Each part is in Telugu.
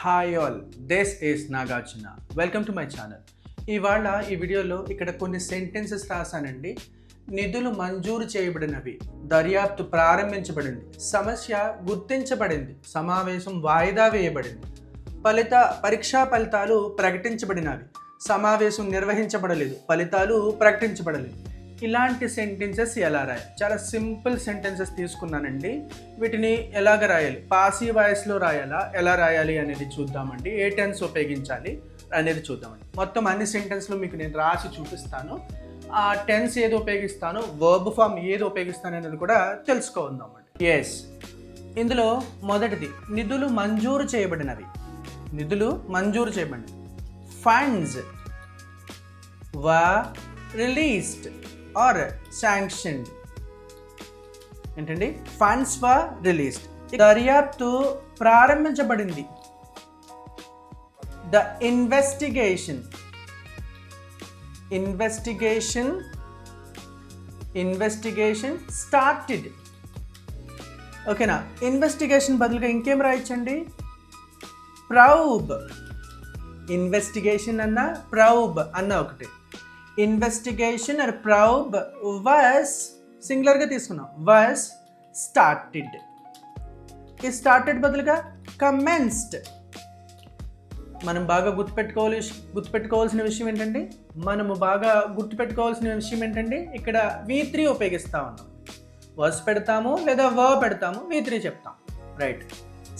Hi all, this is Nagarjuna. Welcome to my channel. ఇవాళ ఈ వీడియోలో ఇక్కడ కొన్ని సెంటెన్సెస్ రాశానండి. నిధులు మంజూరు చేయబడినవి, దర్యాప్తు ప్రారంభించబడింది, సమస్య గుర్తించబడింది, సమావేశం వాయిదా వేయబడింది, పరీక్షా ఫలితాలు ప్రకటించబడినవి, సమావేశం నిర్వహించబడలేదు, ఫలితాలు ప్రకటించబడలేదు. ఇలాంటి సెంటెన్సెస్ ఎలా రాయాలి? చాలా సింపుల్ సెంటెన్సెస్ తీసుకున్నానండి. వీటిని ఎలాగ రాయాలి, పాసివ్ వాయిస్లో రాయాలా, ఎలా రాయాలి అనేది చూద్దామండి. ఏ టెన్స్ ఉపయోగించాలి అనేది చూద్దామండి. మొత్తం అన్ని సెంటెన్స్లో మీకు నేను రాసి చూపిస్తాను. ఆ టెన్స్ ఏది ఉపయోగిస్తాను, వర్బ్ ఫామ్ ఏది ఉపయోగిస్తాను అనేది కూడా తెలుసుకుందామండి. ఎస్, ఇందులో మొదటిది నిధులు మంజూరు చేయబడినవి. నిధులు మంజూరు చేయబడినవి. Funds were released or sanctioned. ఏంటండి? Funds were released. దర్యాప్తు ప్రారంభించబడింది. The investigation started. ఓకేనా? ఇన్వెస్టిగేషన్ బదులుగా ఇంకేం రాయొచ్చండి? ప్రౌబ్. ఇన్వెస్టిగేషన్ అన్న ప్రౌబ్ అన్న ఒకటి. ఇన్వెస్టిగేషన్ ఆర్ ప్రౌబ్ వాస్ సింగులర్గా తీసుకున్నాం. Was started. ఈ స్టార్టెడ్ బదులుగా కమెన్స్డ్. మనం బాగా గుర్తుపెట్టుకోవాల్సిన విషయం ఏంటండి? ఇక్కడ V3 ఉపయోగిస్తా ఉన్నాం. వాస్ పెడతాము లేదా వర్బ్ పెడతాము, V3 చెప్తాం. రైట్.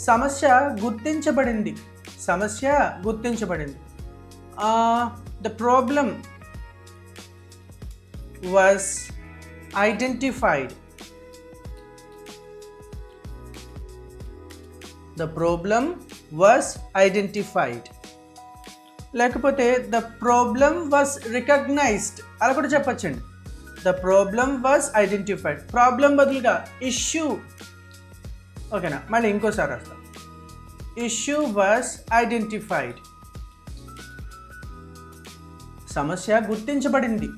సమస్య గుర్తించబడింది. The problem was identified. The problem was identified. లేకపోతే the problem was recognized అలా కూడా చెప్పచ్చండి. The problem was identified. Problem బదులుగా ఇష్యూ. ఓకేనా? మళ్ళీ ఇంకోసారి రాస్తాం. Issue was identified. సమస్య గుర్తించబడింది.